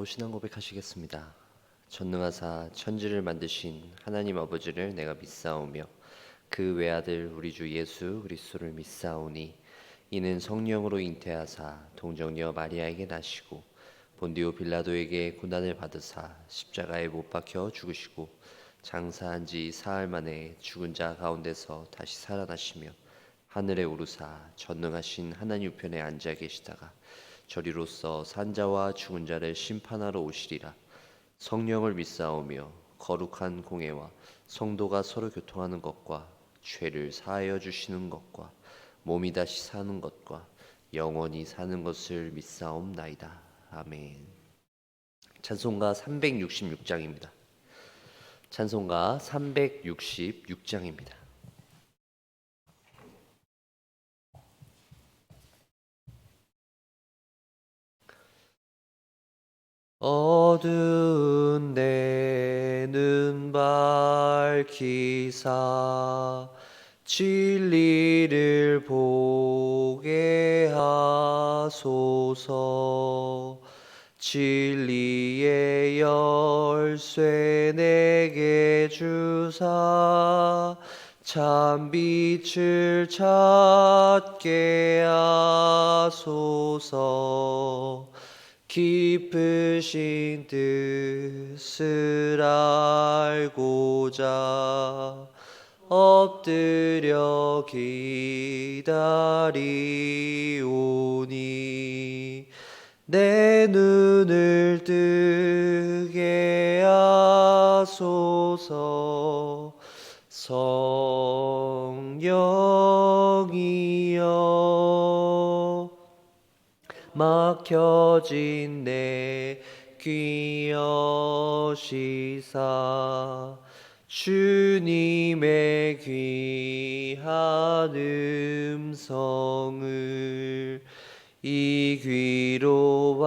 서로 신앙 고백하시겠습니다. 전능하사 천지를 만드신 하나님 아버지를 내가 믿사오며 그 외아들 우리 주 예수 그리스도를 믿사오니 이는 성령으로 잉태하사 동정녀 마리아에게 나시고 본디오 빌라도에게 고난을 받으사 십자가에 못 박혀 죽으시고 장사한 지 사흘 만에 죽은 자 가운데서 다시 살아나시며 하늘에 오르사 전능하신 하나님 우편에 앉아 계시다가 저리로서 산자와 죽은 자를 심판하러 오시리라. 성령을 믿사오며 거룩한 공회와 성도가 서로 교통하는 것과 죄를 사하여 주시는 것과 몸이 다시 사는 것과 영원히 사는 것을 믿사옵나이다. 아멘. 찬송가 366장입니다. 찬송가 366장입니다. 어두운 내 눈 밝히사 진리를 보게 하소서. 진리의 열쇠 내게 주사 참 빛을 찾게 하소서. 깊으신 뜻을 알고자 엎드려 기다리오니 내 눈을 뜨게 하소서. 성령이여 막혀진 내 귀 여시사 주님의 귀한 음성을 이 귀로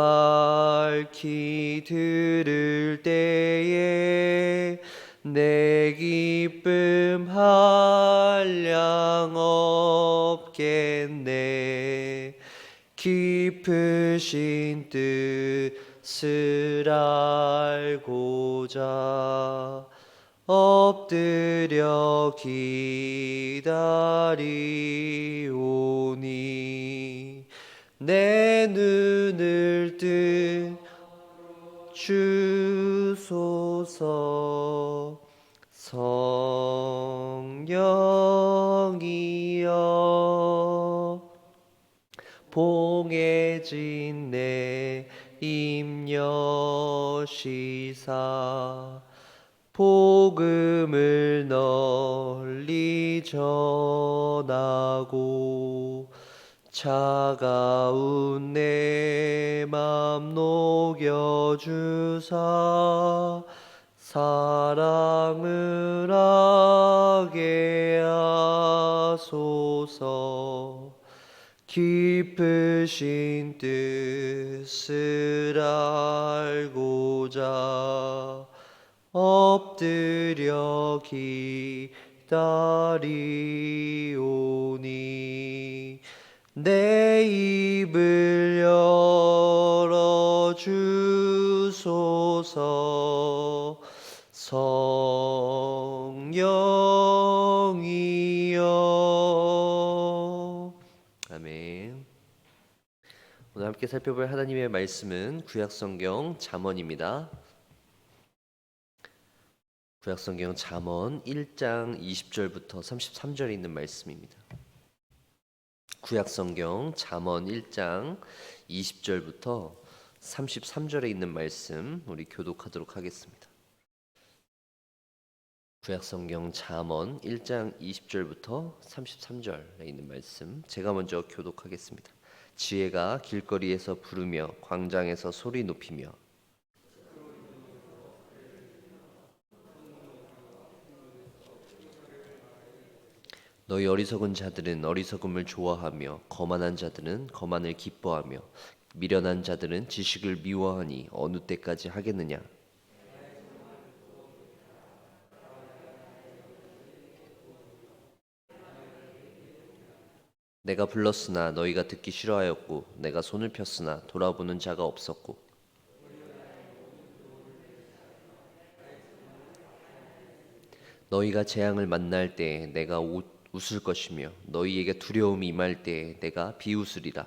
밝히 들을 때에 내 기쁨 한량 없겠네. 깊으신 뜻을 알고자 엎드려 기다리오니 내 눈을 뜬 주소서. 성령이여 봉해진 내 입 여시사 복음을 널리 전하고 차가운 내 맘 녹여주사 사랑을 하게 하소서. 깊으신 뜻을 알고자 엎드려 기다리오니 내 입을 열어주소서. 성령이여. 아멘. 오늘 함께 살펴볼 하나님의 말씀은 구약성경 잠언입니다. 구약성경 잠언 1장 20절부터 33절에 있는 말씀입니다. 구약성경 잠언 1장 20절부터 33절에 있는 말씀 우리 교독하도록 하겠습니다. 구약성경 잠언 1장 20절부터 33절에 있는 말씀 제가 먼저 교독하겠습니다. 지혜가 길거리에서 부르며 광장에서 소리 높이며 너희 어리석은 자들은 어리석음을 좋아하며 거만한 자들은 거만을 기뻐하며 미련한 자들은 지식을 미워하니 어느 때까지 하겠느냐. 내가 불렀으나 너희가 듣기 싫어하였고 내가 손을 폈으나 돌아보는 자가 없었고 너희가 재앙을 만날 때 내가 웃을 것이며 너희에게 두려움이 임할 때 내가 비웃으리라.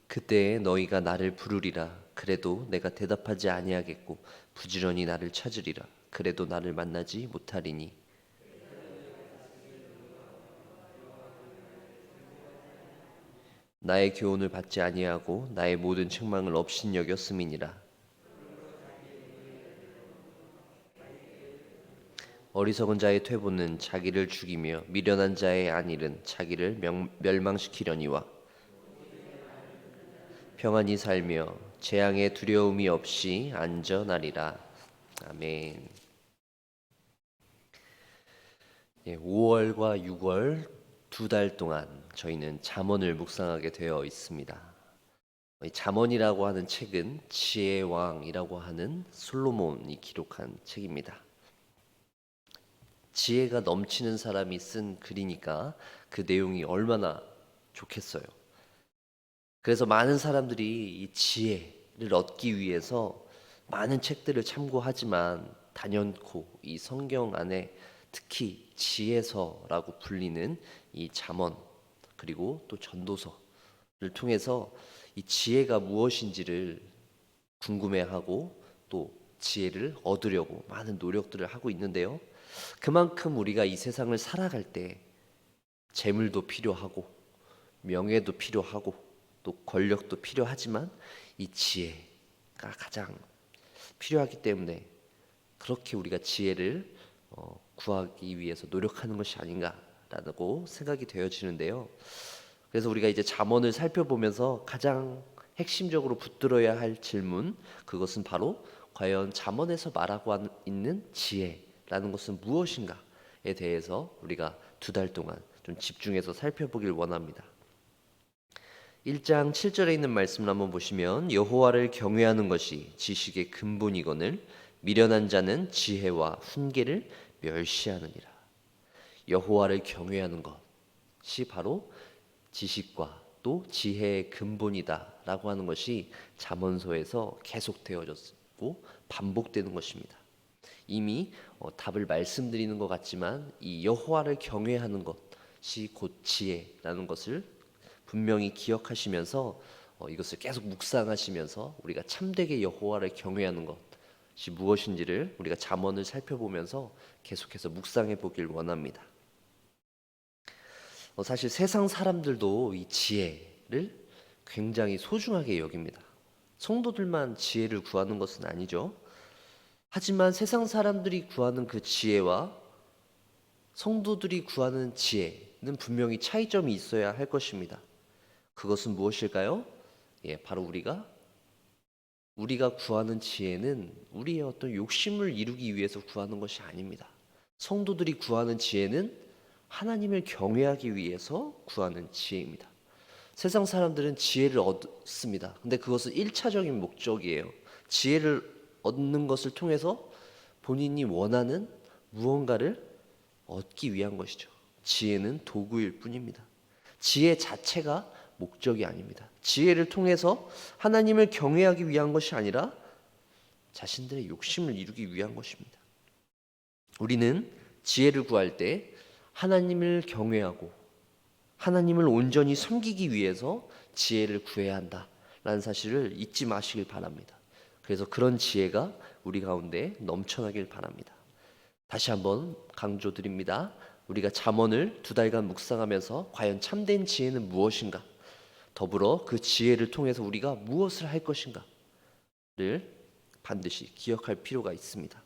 그때에 너희가 나를 부르리라. 그래도 내가 대답하지 아니하겠고 부지런히 나를 찾으리라. 그래도 나를 만나지 못하리니. 나의 교훈을 받지 아니하고 나의 모든 책망을 업신여겼음이니라. 어리석은 자의 퇴보는 자기를 죽이며 미련한 자의 안일은 자기를 멸망시키려니와. 평안히 살며 재앙의 두려움이 없이 안전하리라. 아멘. 5월과 6월 2달 동안 저희는 잠언을 묵상하게 되어 있습니다. 이 잠언이라고 하는 책은 지혜의 왕이라고 하는 솔로몬이 기록한 책입니다. 지혜가 넘치는 사람이 쓴 글이니까 그 내용이 얼마나 좋겠어요. 그래서 많은 사람들이 이 지혜를 얻기 위해서 많은 책들을 참고하지만 단연코 이 성경 안에 특히 지혜서라고 불리는 이 잠언 그리고 또 전도서를 통해서 이 지혜가 무엇인지를 궁금해하고 또 지혜를 얻으려고 많은 노력들을 하고 있는데요. 그만큼 우리가 이 세상을 살아갈 때 재물도 필요하고 명예도 필요하고 또 권력도 필요하지만 이 지혜가 가장 필요하기 때문에 그렇게 우리가 지혜를 구하기 위해서 노력하는 것이 아닌가라고 생각이 되어지는데요. 그래서 우리가 이제 잠언을 살펴보면서 가장 핵심적으로 붙들어야 할 질문, 그것은 바로 과연 잠언에서 말하고 있는 지혜라는 것은 무엇인가에 대해서 우리가 2달 동안 좀 집중해서 살펴보길 원합니다. 1장 7절에 있는 말씀을 한번 보시면 여호와를 경외하는 것이 지식의 근본이거늘 미련한 자는 지혜와 훈계를 멸시하느니라. 여호와를 경외하는 것이 바로 지식과 또 지혜의 근본이다라고 하는 것이 잠언서에서 계속 되어졌고 반복되는 것입니다. 이미 답을 말씀드리는 것 같지만 이 여호와를 경외하는 것이 곧 지혜라는 것을 분명히 기억하시면서 이것을 계속 묵상하시면서 우리가 참되게 여호와를 경외하는 것이 무엇인지를 우리가 잠언을 살펴보면서 계속해서 묵상해 보길 원합니다. 사실 세상 사람들도 이 지혜를 굉장히 소중하게 여깁니다. 성도들만 지혜를 구하는 것은 아니죠. 하지만 세상 사람들이 구하는 그 지혜와 성도들이 구하는 지혜는 분명히 차이점이 있어야 할 것입니다. 그것은 무엇일까요? 바로 우리가 구하는 지혜는 우리의 어떤 욕심을 이루기 위해서 구하는 것이 아닙니다. 성도들이 구하는 지혜는 하나님을 경외하기 위해서 구하는 지혜입니다. 세상 사람들은 지혜를 얻습니다. 근데 그것은 1차적인 목적이에요. 지혜를 얻는 것을 통해서 본인이 원하는 무언가를 얻기 위한 것이죠. 지혜는 도구일 뿐입니다. 지혜 자체가 목적이 아닙니다. 지혜를 통해서 하나님을 경외하기 위한 것이 아니라 자신들의 욕심을 이루기 위한 것입니다. 우리는 지혜를 구할 때 하나님을 경외하고 하나님을 온전히 섬기기 위해서 지혜를 구해야 한다라는 사실을 잊지 마시길 바랍니다. 그래서 그런 지혜가 우리 가운데 넘쳐나길 바랍니다. 다시 한번 강조드립니다. 우리가 잠언을 2달간 묵상하면서 과연 참된 지혜는 무엇인가? 더불어 그 지혜를 통해서 우리가 무엇을 할 것인가를 반드시 기억할 필요가 있습니다.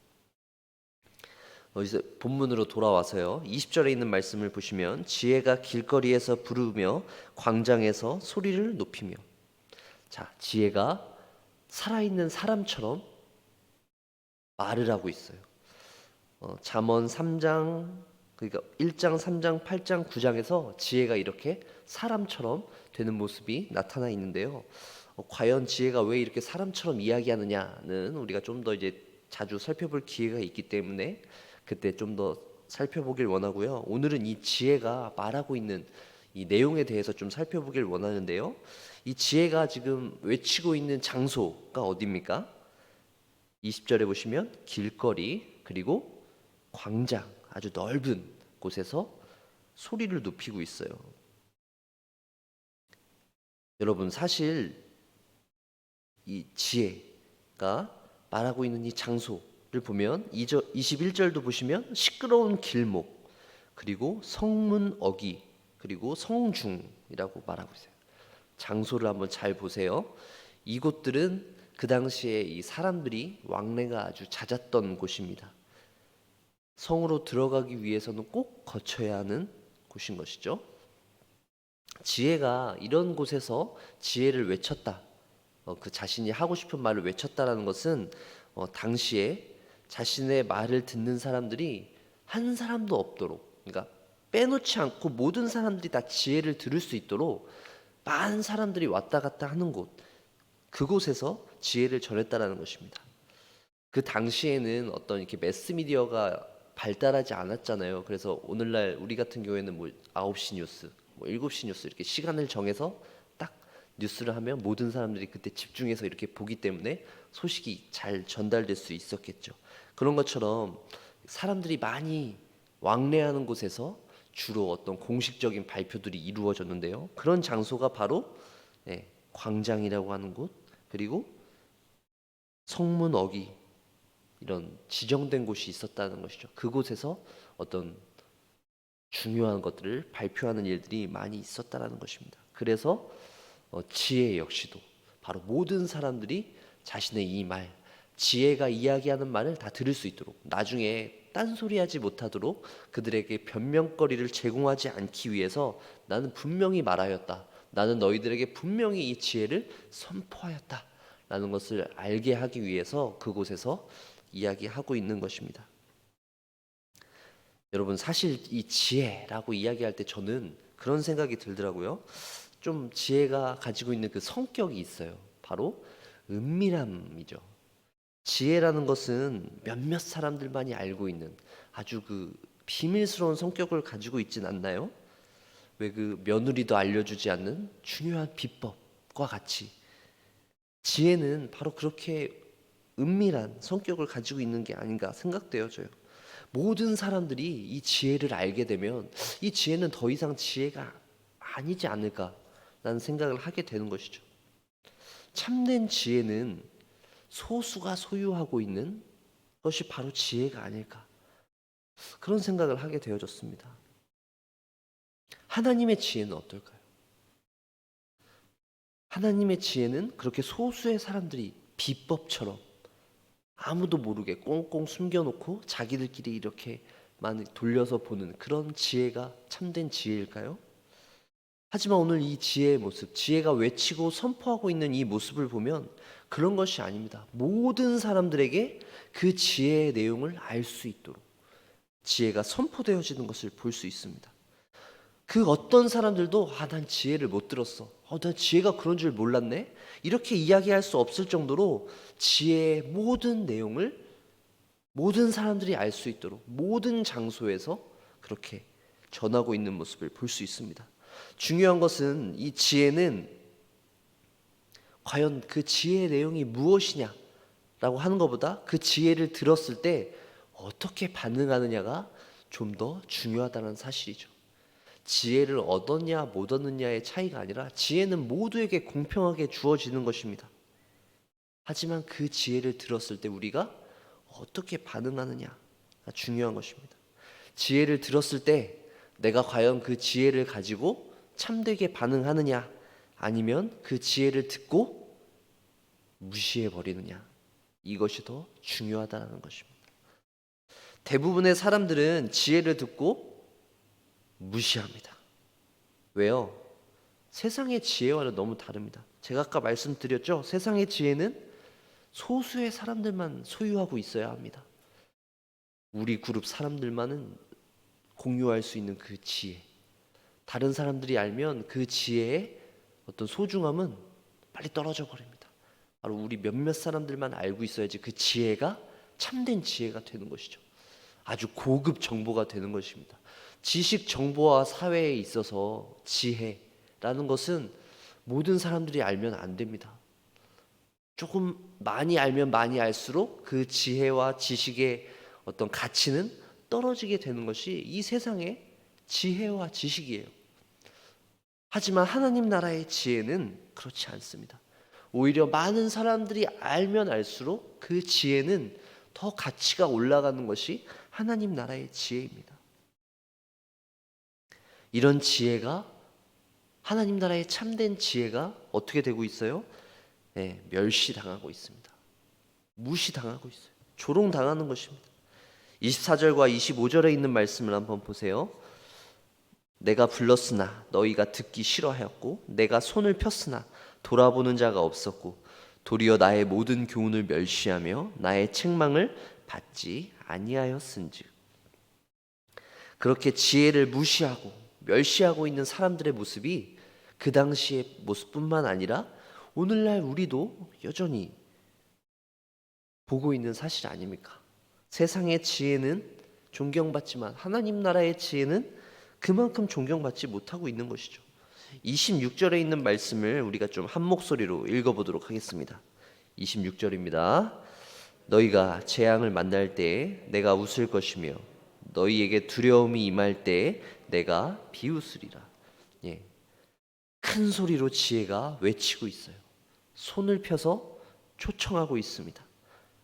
이제 본문으로 돌아와서요. 20절에 있는 말씀을 보시면 지혜가 길거리에서 부르며 광장에서 소리를 높이며. 자, 지혜가 살아있는 사람처럼 말을 하고 있어요. 잠언 3장 그러니까 1장, 3장, 8장, 9장에서 지혜가 이렇게 사람처럼 되는 모습이 나타나 있는데요. 과연 지혜가 왜 이렇게 사람처럼 이야기하느냐는 우리가 좀 더 이제 자주 살펴볼 기회가 있기 때문에 그때 좀 더 살펴보길 원하고요. 오늘은 이 지혜가 말하고 있는 이 내용에 대해서 좀 살펴보길 원하는데요. 이 지혜가 지금 외치고 있는 장소가 어디입니까? 20절에 보시면 길거리 그리고 광장, 아주 넓은 곳에서 소리를 높이고 있어요. 여러분, 사실 이 지혜가 말하고 있는 이 장소를 보면 21절도 보시면 시끄러운 길목, 그리고 성문 어기, 그리고 성중이라고 말하고 있어요. 장소를 한번 잘 보세요. 이곳들은 그 당시에 이 사람들이 왕래가 아주 잦았던 곳입니다. 성으로 들어가기 위해서는 꼭 거쳐야 하는 곳인 것이죠. 지혜가 이런 곳에서 지혜를 외쳤다. 그 자신이 하고 싶은 말을 외쳤다라는 것은 당시에 자신의 말을 듣는 사람들이 한 사람도 없도록, 그러니까 빼놓지 않고 모든 사람들이 다 지혜를 들을 수 있도록 많은 사람들이 왔다 갔다 하는 곳, 그곳에서 지혜를 전했다라는 것입니다. 그 당시에는 어떤 이렇게 매스미디어가 발달하지 않았잖아요. 그래서 오늘날 우리 같은 경우에는 뭐 9시 뉴스, 뭐 7시 뉴스 이렇게 시간을 정해서 딱 뉴스를 하면 모든 사람들이 그때 집중해서 이렇게 보기 때문에 소식이 잘 전달될 수 있었겠죠. 그런 것처럼 사람들이 많이 왕래하는 곳에서 주로 어떤 공식적인 발표들이 이루어졌는데요. 그런 장소가 바로 광장이라고 하는 곳, 그리고 성문 어기, 이런 지정된 곳이 있었다는 것이죠. 그곳에서 어떤 중요한 것들을 발표하는 일들이 많이 있었다라는 것입니다. 그래서 지혜 역시도 바로 모든 사람들이 자신의 이 말, 지혜가 이야기하는 말을 다 들을 수 있도록, 나중에 딴소리하지 못하도록 그들에게 변명거리를 제공하지 않기 위해서 나는 분명히 말하였다. 나는 너희들에게 분명히 이 지혜를 선포하였다. 라는 것을 알게 하기 위해서 그곳에서 이야기하고 있는 것입니다. 여러분, 사실 이 지혜라고 이야기할 때 저는 그런 생각이 들더라고요. 좀 지혜가 가지고 있는 그 성격이 있어요. 바로 은밀함이죠. 지혜라는 것은 몇몇 사람들만이 알고 있는 아주 그 비밀스러운 성격을 가지고 있진 않나요? 왜 그 며느리도 알려주지 않는 중요한 비법과 같이 지혜는 바로 그렇게 은밀한 성격을 가지고 있는 게 아닌가 생각되어져요. 모든 사람들이 이 지혜를 알게 되면 이 지혜는 더 이상 지혜가 아니지 않을까라는 생각을 하게 되는 것이죠. 참된 지혜는 소수가 소유하고 있는 것이 바로 지혜가 아닐까, 그런 생각을 하게 되어졌습니다. 하나님의 지혜는 어떨까요? 하나님의 지혜는 그렇게 소수의 사람들이 비법처럼 아무도 모르게 꽁꽁 숨겨놓고 자기들끼리 이렇게 많이 돌려서 보는 그런 지혜가 참된 지혜일까요? 하지만 오늘 이 지혜의 모습, 지혜가 외치고 선포하고 있는 이 모습을 보면 그런 것이 아닙니다. 모든 사람들에게 그 지혜의 내용을 알 수 있도록 지혜가 선포되어지는 것을 볼 수 있습니다. 그 어떤 사람들도 난 지혜를 못 들었어. 난 지혜가 그런 줄 몰랐네. 이렇게 이야기할 수 없을 정도로 지혜의 모든 내용을 모든 사람들이 알 수 있도록 모든 장소에서 그렇게 전하고 있는 모습을 볼 수 있습니다. 중요한 것은 이 지혜는 과연 그 지혜의 내용이 무엇이냐라고 하는 것보다 그 지혜를 들었을 때 어떻게 반응하느냐가 좀 더 중요하다는 사실이죠. 지혜를 얻었냐 못 얻느냐의 차이가 아니라 지혜는 모두에게 공평하게 주어지는 것입니다. 하지만 그 지혜를 들었을 때 우리가 어떻게 반응하느냐가 중요한 것입니다. 지혜를 들었을 때 내가 과연 그 지혜를 가지고 참되게 반응하느냐, 아니면 그 지혜를 듣고 무시해 버리느냐, 이것이 더 중요하다는 것입니다. 대부분의 사람들은 지혜를 듣고 무시합니다. 왜요? 세상의 지혜와는 너무 다릅니다. 제가 아까 말씀드렸죠? 세상의 지혜는 소수의 사람들만 소유하고 있어야 합니다. 우리 그룹 사람들만은 공유할 수 있는 그 지혜, 다른 사람들이 알면 그 지혜의 어떤 소중함은 빨리 떨어져 버립니다. 바로 우리 몇몇 사람들만 알고 있어야지 그 지혜가 참된 지혜가 되는 것이죠. 아주 고급 정보가 되는 것입니다. 지식 정보화 사회에 있어서 지혜라는 것은 모든 사람들이 알면 안 됩니다. 조금 많이 알면 많이 알수록 그 지혜와 지식의 어떤 가치는 떨어지게 되는 것이 이 세상의 지혜와 지식이에요. 하지만 하나님 나라의 지혜는 그렇지 않습니다. 오히려 많은 사람들이 알면 알수록 그 지혜는 더 가치가 올라가는 것이 하나님 나라의 지혜입니다. 이런 지혜가, 하나님 나라의 참된 지혜가 어떻게 되고 있어요? 네, 멸시당하고 있습니다. 무시당하고 있어요. 조롱당하는 것입니다. 24절과 25절에 있는 말씀을 한번 보세요. 내가 불렀으나 너희가 듣기 싫어하였고 내가 손을 폈으나 돌아보는 자가 없었고 도리어 나의 모든 교훈을 멸시하며 나의 책망을 받지 아니하였은즉. 그렇게 지혜를 무시하고 멸시하고 있는 사람들의 모습이 그 당시의 모습뿐만 아니라 오늘날 우리도 여전히 보고 있는 사실 아닙니까? 세상의 지혜는 존경받지만 하나님 나라의 지혜는 그만큼 존경받지 못하고 있는 것이죠. 26절에 있는 말씀을 우리가 좀 한 목소리로 읽어보도록 하겠습니다. 26절입니다. 너희가 재앙을 만날 때에 내가 웃을 것이며 너희에게 두려움이 임할 때에 내가 비웃으리라. 예. 큰 소리로 지혜가 외치고 있어요. 손을 펴서 초청하고 있습니다.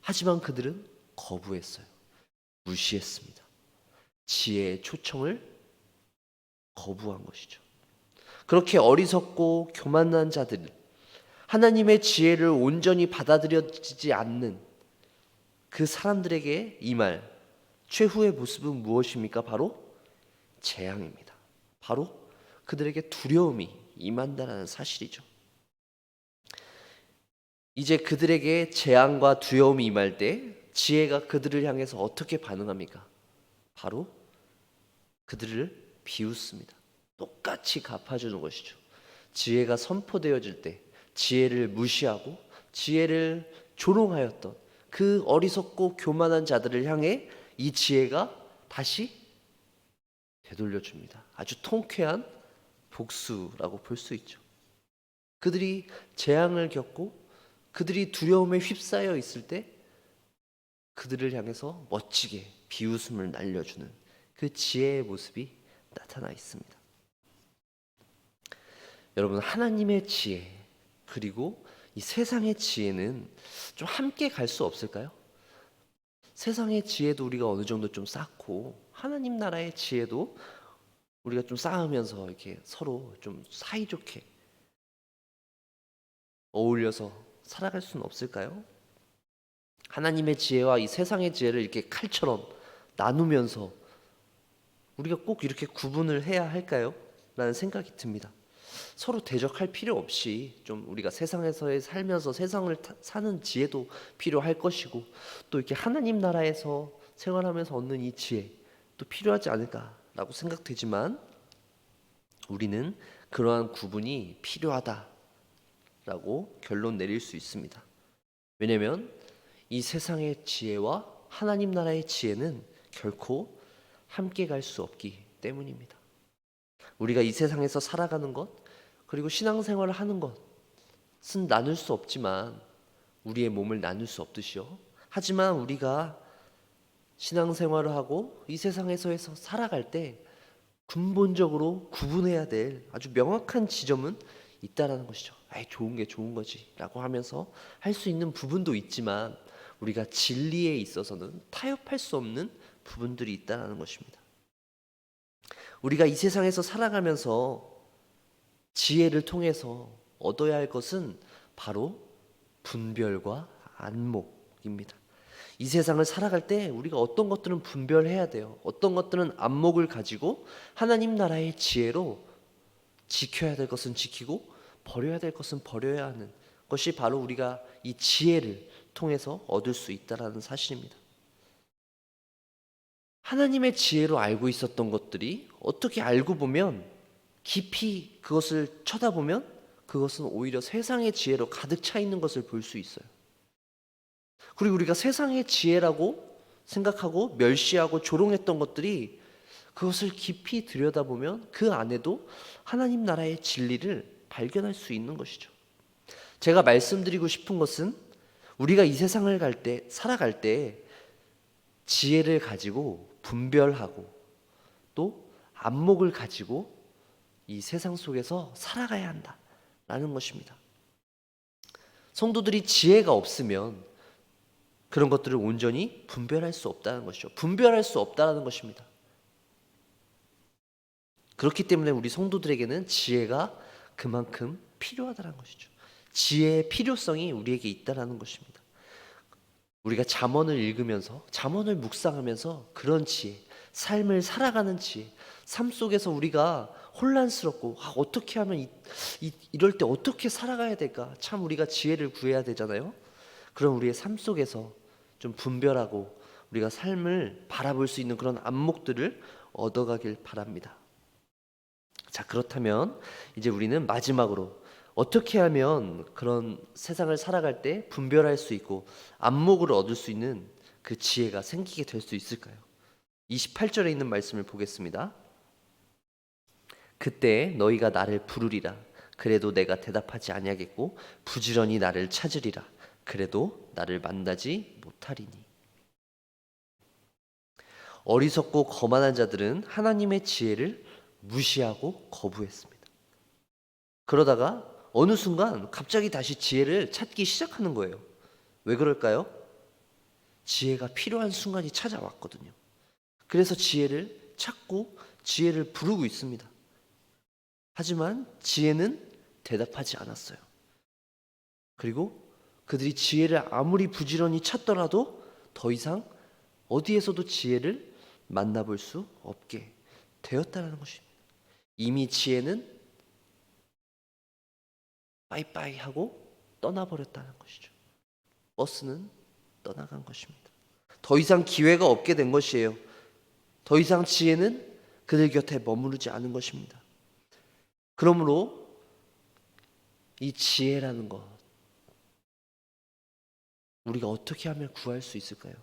하지만 그들은 거부했어요. 무시했습니다. 지혜의 초청을 거부한 것이죠. 그렇게 어리석고 교만한 자들, 하나님의 지혜를 온전히 받아들여지지 않는 그 사람들에게 임할 최후의 모습은 무엇입니까? 바로 재앙입니다. 바로 그들에게 두려움이 임한다는 사실이죠. 이제 그들에게 재앙과 두려움이 임할 때 지혜가 그들을 향해서 어떻게 반응합니까? 바로 그들을 비웃습니다. 똑같이 갚아주는 것이죠. 지혜가 선포되어질 때 지혜를 무시하고 지혜를 조롱하였던 그 어리석고 교만한 자들을 향해 이 지혜가 다시 되돌려줍니다. 아주 통쾌한 복수라고 볼 수 있죠. 그들이 재앙을 겪고 그들이 두려움에 휩싸여 있을 때 그들을 향해서 멋지게 비웃음을 날려주는 그 지혜의 모습이 나타나 있습니다. 여러분, 하나님의 지혜 그리고 이 세상의 지혜는 좀 함께 갈 수 없을까요? 세상의 지혜도 우리가 어느 정도 좀 쌓고 하나님 나라의 지혜도 우리가 좀 쌓으면서 이렇게 서로 좀 사이좋게 어울려서 살아갈 수는 없을까요? 하나님의 지혜와 이 세상의 지혜를 이렇게 칼처럼 나누면서 우리가 꼭 이렇게 구분을 해야 할까요? 라는 생각이 듭니다. 서로 대적할 필요 없이 좀 우리가 세상에서 살면서 세상을 사는 지혜도 필요할 것이고 또 이렇게 하나님 나라에서 생활하면서 얻는 이 지혜 또 필요하지 않을까라고 생각되지만 우리는 그러한 구분이 필요하다라고 결론 내릴 수 있습니다. 왜냐하면 이 세상의 지혜와 하나님 나라의 지혜는 결코 함께 갈 수 없기 때문입니다. 우리가 이 세상에서 살아가는 것 그리고 신앙생활을 하는 것은 나눌 수 없지만 우리의 몸을 나눌 수 없듯이요. 하지만 우리가 신앙생활을 하고 이 세상에서 살아갈 때 근본적으로 구분해야 될 아주 명확한 지점은 있다라는 것이죠. 좋은 게 좋은 거지 라고 하면서 할 수 있는 부분도 있지만 우리가 진리에 있어서는 타협할 수 없는 부분들이 있다는 것입니다. 우리가 이 세상에서 살아가면서 지혜를 통해서 얻어야 할 것은 바로 분별과 안목입니다. 이 세상을 살아갈 때 우리가 어떤 것들은 분별해야 돼요. 어떤 것들은 안목을 가지고 하나님 나라의 지혜로 지켜야 될 것은 지키고 버려야 될 것은 버려야 하는 것이 바로 우리가 이 지혜를 통해서 얻을 수 있다는 사실입니다. 하나님의 지혜로 알고 있었던 것들이 어떻게 알고 보면 깊이 그것을 쳐다보면 그것은 오히려 세상의 지혜로 가득 차 있는 것을 볼 수 있어요. 그리고 우리가 세상의 지혜라고 생각하고 멸시하고 조롱했던 것들이 그것을 깊이 들여다보면 그 안에도 하나님 나라의 진리를 발견할 수 있는 것이죠. 제가 말씀드리고 싶은 것은 우리가 이 세상을 살아갈 때 지혜를 가지고 분별하고 또 안목을 가지고 이 세상 속에서 살아가야 한다라는 것입니다. 성도들이 지혜가 없으면 그런 것들을 온전히 분별할 수 없다는 것이죠. 분별할 수 없다는 것입니다. 그렇기 때문에 우리 성도들에게는 지혜가 그만큼 필요하다는 것이죠. 지혜의 필요성이 우리에게 있다는 것입니다. 우리가 잠언을 읽으면서 잠언을 묵상하면서 그런 지혜, 삶을 살아가는 지혜, 삶 속에서 우리가 혼란스럽고 어떻게 하면 이럴 때 어떻게 살아가야 될까? 참 우리가 지혜를 구해야 되잖아요. 그럼 우리의 삶 속에서 좀 분별하고 우리가 삶을 바라볼 수 있는 그런 안목들을 얻어가길 바랍니다. 자, 그렇다면 이제 우리는 마지막으로 어떻게 하면 그런 세상을 살아갈 때 분별할 수 있고 안목을 얻을 수 있는 그 지혜가 생기게 될 수 있을까요? 28절에 있는 말씀을 보겠습니다. 그때 너희가 나를 부르리라. 그래도 내가 대답하지 아니하겠고 부지런히 나를 찾으리라. 그래도 나를 만나지 못하리니. 어리석고 거만한 자들은 하나님의 지혜를 무시하고 거부했습니다. 그러다가 어느 순간 갑자기 다시 지혜를 찾기 시작하는 거예요. 왜 그럴까요? 지혜가 필요한 순간이 찾아왔거든요. 그래서 지혜를 찾고 지혜를 부르고 있습니다. 하지만 지혜는 대답하지 않았어요. 그리고 그들이 지혜를 아무리 부지런히 찾더라도 더 이상 어디에서도 지혜를 만나볼 수 없게 되었다는 것입니다. 이미 지혜는 빠이빠이 하고 떠나버렸다는 것이죠. 버스는 떠나간 것입니다. 더 이상 기회가 없게 된 것이에요. 더 이상 지혜는 그들 곁에 머무르지 않은 것입니다. 그러므로 이 지혜라는 것, 우리가 어떻게 하면 구할 수 있을까요?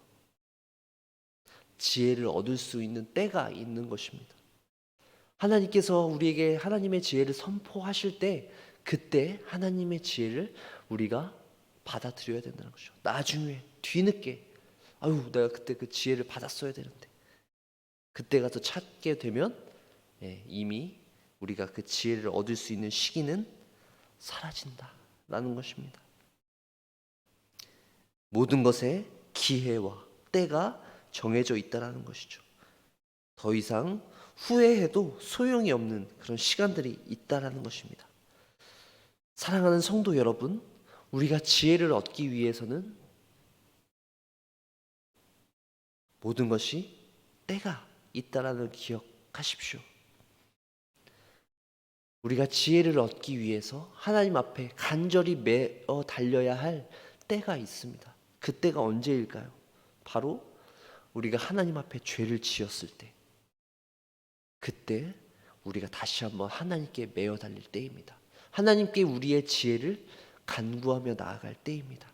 지혜를 얻을 수 있는 때가 있는 것입니다. 하나님께서 우리에게 하나님의 지혜를 선포하실 때 그때 하나님의 지혜를 우리가 받아들여야 된다는 것이죠. 나중에 뒤늦게 내가 그때 그 지혜를 받았어야 되는데 그때 가서 찾게 되면 이미 우리가 그 지혜를 얻을 수 있는 시기는 사라진다라는 것입니다. 모든 것에 기회와 때가 정해져 있다라는 것이죠. 더 이상 후회해도 소용이 없는 그런 시간들이 있다라는 것입니다. 사랑하는 성도 여러분, 우리가 지혜를 얻기 위해서는 모든 것이 때가 있다라는 기억하십시오. 우리가 지혜를 얻기 위해서 하나님 앞에 간절히 매어 달려야 할 때가 있습니다. 그 때가 언제일까요? 바로 우리가 하나님 앞에 죄를 지었을 때, 그때 우리가 다시 한번 하나님께 매어 달릴 때입니다. 하나님께 우리의 지혜를 간구하며 나아갈 때입니다.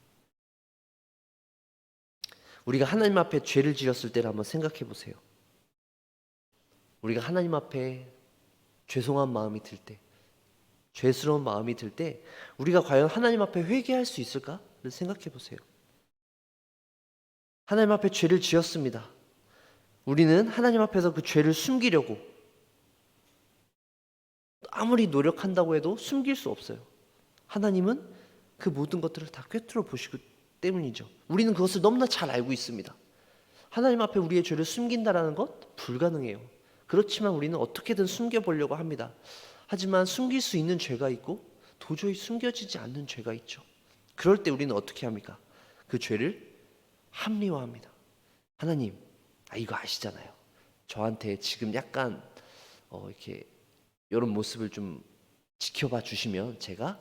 우리가 하나님 앞에 죄를 지었을 때를 한번 생각해 보세요. 우리가 하나님 앞에 죄송한 마음이 들 때, 죄스러운 마음이 들 때 우리가 과연 하나님 앞에 회개할 수 있을까를 생각해 보세요. 하나님 앞에 죄를 지었습니다. 우리는 하나님 앞에서 그 죄를 숨기려고 아무리 노력한다고 해도 숨길 수 없어요. 하나님은 그 모든 것들을 다 꿰뚫어 보시기 때문이죠. 우리는 그것을 너무나 잘 알고 있습니다. 하나님 앞에 우리의 죄를 숨긴다라는 것 불가능해요. 그렇지만 우리는 어떻게든 숨겨보려고 합니다. 하지만 숨길 수 있는 죄가 있고 도저히 숨겨지지 않는 죄가 있죠. 그럴 때 우리는 어떻게 합니까? 그 죄를 합리화합니다. 하나님, 이거 아시잖아요. 저한테 지금 약간 이렇게 이런 모습을 좀 지켜봐 주시면 제가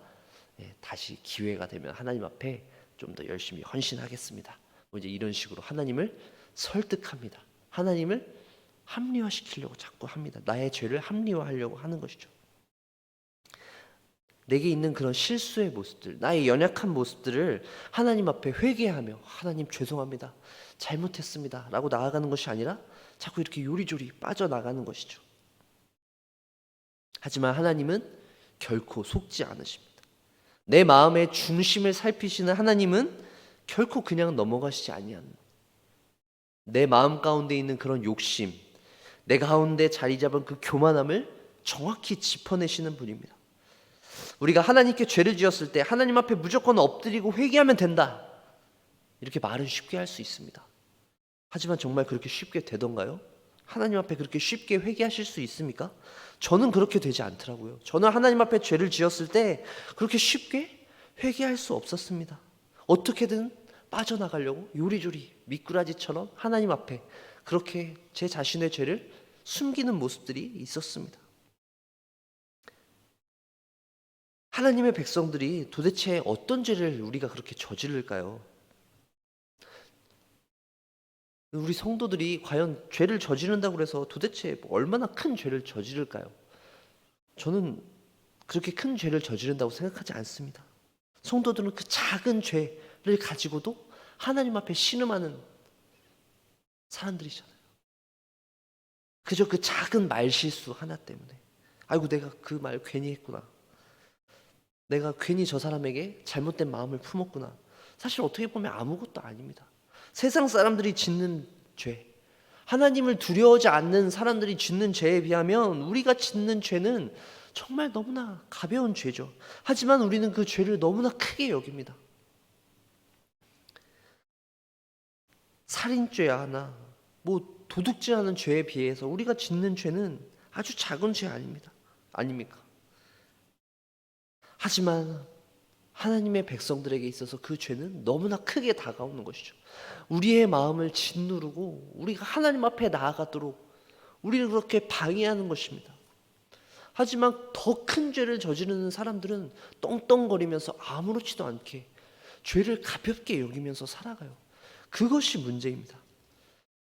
다시 기회가 되면 하나님 앞에 좀 더 열심히 헌신하겠습니다. 이제 이런 식으로 하나님을 설득합니다. 하나님을 합리화시키려고 자꾸 합니다. 나의 죄를 합리화하려고 하는 것이죠. 내게 있는 그런 실수의 모습들, 나의 연약한 모습들을 하나님 앞에 회개하며 하나님 죄송합니다. 잘못했습니다. 라고 나아가는 것이 아니라 자꾸 이렇게 요리조리 빠져나가는 것이죠. 하지만 하나님은 결코 속지 않으십니다. 내 마음의 중심을 살피시는 하나님은 결코 그냥 넘어가시지 아니합니다. 내 마음 가운데 있는 그런 욕심, 내 가운데 자리 잡은 그 교만함을 정확히 짚어내시는 분입니다. 우리가 하나님께 죄를 지었을 때 하나님 앞에 무조건 엎드리고 회개하면 된다, 이렇게 말은 쉽게 할 수 있습니다. 하지만 정말 그렇게 쉽게 되던가요? 하나님 앞에 그렇게 쉽게 회개하실 수 있습니까? 저는 그렇게 되지 않더라고요. 저는 하나님 앞에 죄를 지었을 때 그렇게 쉽게 회개할 수 없었습니다. 어떻게든 빠져나가려고 요리조리 미꾸라지처럼 하나님 앞에 그렇게 제 자신의 죄를 숨기는 모습들이 있었습니다. 하나님의 백성들이 도대체 어떤 죄를 우리가 그렇게 저지를까요? 우리 성도들이 과연 죄를 저지른다고 해서 도대체 얼마나 큰 죄를 저지를까요? 저는 그렇게 큰 죄를 저지른다고 생각하지 않습니다. 성도들은 그 작은 죄를 가지고도 하나님 앞에 신음하는 사람들이잖아요. 그저 그 작은 말실수 하나 때문에, 아이고 내가 그 말 괜히 했구나, 내가 괜히 저 사람에게 잘못된 마음을 품었구나. 사실 어떻게 보면 아무것도 아닙니다. 세상 사람들이 짓는 죄, 하나님을 두려워하지 않는 사람들이 짓는 죄에 비하면 우리가 짓는 죄는 정말 너무나 가벼운 죄죠. 하지만 우리는 그 죄를 너무나 크게 여깁니다. 살인죄 하나, 도둑질하는 죄에 비해서 우리가 짓는 죄는 아주 작은 죄 아닙니까? 하지만 하나님의 백성들에게 있어서 그 죄는 너무나 크게 다가오는 것이죠. 우리의 마음을 짓누르고 우리가 하나님 앞에 나아가도록 우리를 그렇게 방해하는 것입니다. 하지만 더 큰 죄를 저지르는 사람들은 떵떵거리면서 아무렇지도 않게 죄를 가볍게 여기면서 살아가요. 그것이 문제입니다.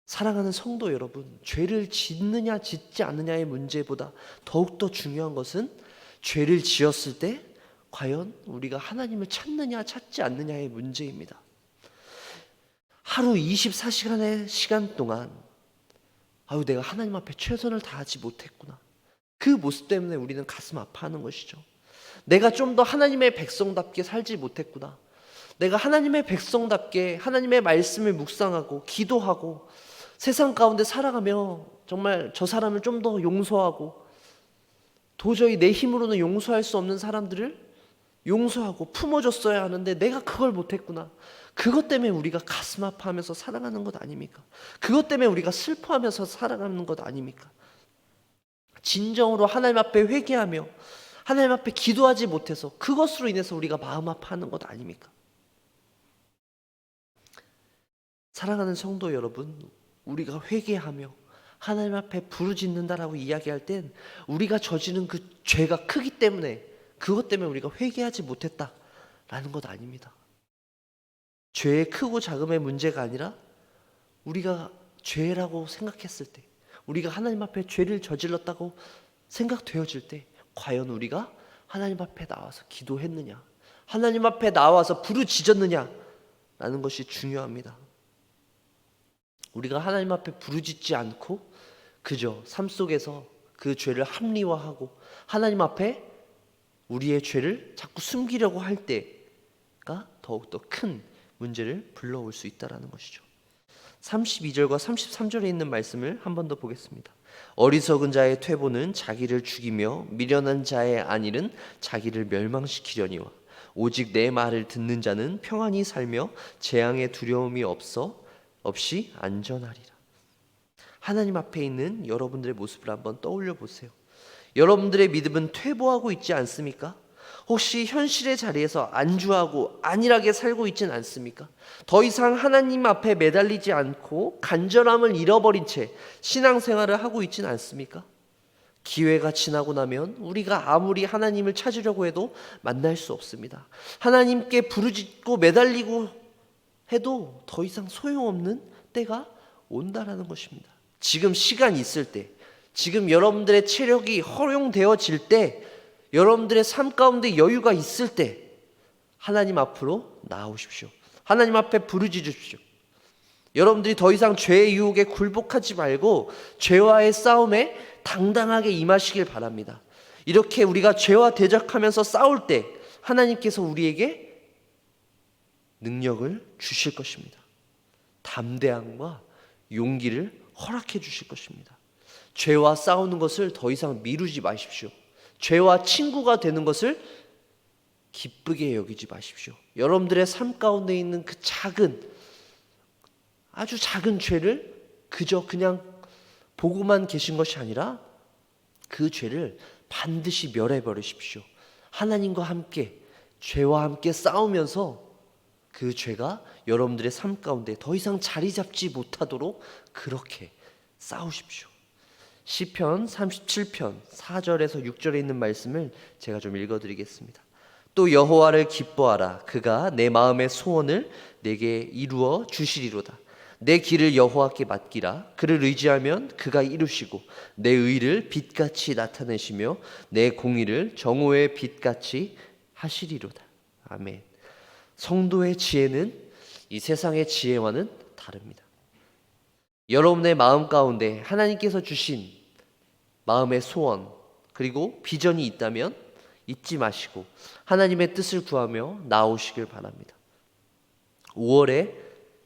사랑하는 성도 여러분, 죄를 짓느냐 짓지 않느냐의 문제보다 더욱더 중요한 것은 죄를 지었을 때 과연 우리가 하나님을 찾느냐 찾지 않느냐의 문제입니다. 하루 24시간의 시간 동안 내가 하나님 앞에 최선을 다하지 못했구나, 그 모습 때문에 우리는 가슴 아파하는 것이죠. 내가 좀 더 하나님의 백성답게 살지 못했구나, 내가 하나님의 백성답게 하나님의 말씀을 묵상하고 기도하고 세상 가운데 살아가며 정말 저 사람을 좀 더 용서하고, 도저히 내 힘으로는 용서할 수 없는 사람들을 용서하고 품어줬어야 하는데 내가 그걸 못했구나. 그것 때문에 우리가 가슴 아파하면서 살아가는 것 아닙니까? 그것 때문에 우리가 슬퍼하면서 살아가는 것 아닙니까? 진정으로 하나님 앞에 회개하며 하나님 앞에 기도하지 못해서 그것으로 인해서 우리가 마음 아파하는 것 아닙니까? 사랑하는 성도 여러분, 우리가 회개하며 하나님 앞에 부르짖는다라고 이야기할 땐 우리가 저지른 그 죄가 크기 때문에, 그것 때문에 우리가 회개하지 못했다라는 것 아닙니다. 죄의 크고 작음의 문제가 아니라 우리가 죄라고 생각했을 때, 우리가 하나님 앞에 죄를 저질렀다고 생각되어질 때 과연 우리가 하나님 앞에 나와서 기도했느냐, 하나님 앞에 나와서 부르짖었느냐라는 것이 중요합니다. 우리가 하나님 앞에 부르짖지 않고 그저 삶 속에서 그 죄를 합리화하고 하나님 앞에 우리의 죄를 자꾸 숨기려고 할 때가 더욱더 큰 문제를 불러올 수 있다는 것이죠. 32절과 33절에 있는 말씀을 한 번 더 보겠습니다. 어리석은 자의 퇴보는 자기를 죽이며 미련한 자의 안일은 자기를 멸망시키려니와 오직 내 말을 듣는 자는 평안히 살며 재앙의 두려움이 없이 안전하리라. 하나님 앞에 있는 여러분들의 모습을 한번 떠올려 보세요. 여러분들의 믿음은 퇴보하고 있지 않습니까? 혹시 현실의 자리에서 안주하고 안일하게 살고 있지는 않습니까? 더 이상 하나님 앞에 매달리지 않고 간절함을 잃어버린 채 신앙생활을 하고 있지는 않습니까? 기회가 지나고 나면 우리가 아무리 하나님을 찾으려고 해도 만날 수 없습니다. 하나님께 부르짖고 매달리고 해도 더 이상 소용없는 때가 온다라는 것입니다. 지금 시간 있을 때, 지금 여러분들의 체력이 허용되어질 때, 여러분들의 삶 가운데 여유가 있을 때 하나님 앞으로 나아오십시오. 하나님 앞에 부르짖으십시오. 여러분들이 더 이상 죄의 유혹에 굴복하지 말고 죄와의 싸움에 당당하게 임하시길 바랍니다. 이렇게 우리가 죄와 대적하면서 싸울 때 하나님께서 우리에게 능력을 주실 것입니다. 담대함과 용기를 허락해 주실 것입니다. 죄와 싸우는 것을 더 이상 미루지 마십시오. 죄와 친구가 되는 것을 기쁘게 여기지 마십시오. 여러분들의 삶 가운데 있는 그 아주 작은 죄를 그저 그냥 보고만 계신 것이 아니라 그 죄를 반드시 멸해 버리십시오. 하나님과 함께 죄와 함께 싸우면서 그 죄가 여러분들의 삶 가운데 더 이상 자리 잡지 못하도록 그렇게 싸우십시오. 시편 37편 4절에서 6절에 있는 말씀을 제가 좀 읽어드리겠습니다. 또 여호와를 기뻐하라. 그가 내 마음의 소원을 내게 이루어 주시리로다. 내 길을 여호와께 맡기라. 그를 의지하면 그가 이루시고 내 의를 빛같이 나타내시며 내 공의를 정오의 빛같이 하시리로다. 아멘. 성도의 지혜는 이 세상의 지혜와는 다릅니다. 여러분의 마음 가운데 하나님께서 주신 마음의 소원 그리고 비전이 있다면 잊지 마시고 하나님의 뜻을 구하며 나오시길 바랍니다. 5월의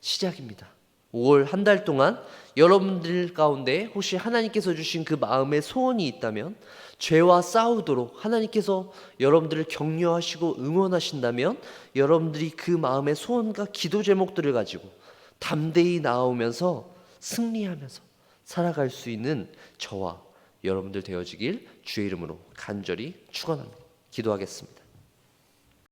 시작입니다. 5월 한 달 동안 여러분들 가운데 혹시 하나님께서 주신 그 마음의 소원이 있다면 죄와 싸우도록 하나님께서 여러분들을 격려하시고 응원하신다면 여러분들이 그 마음의 소원과 기도 제목들을 가지고 담대히 나오면서 승리하면서 살아갈 수 있는 저와 여러분들 되어지길 주의 이름으로 간절히 축원합니다. 기도하겠습니다.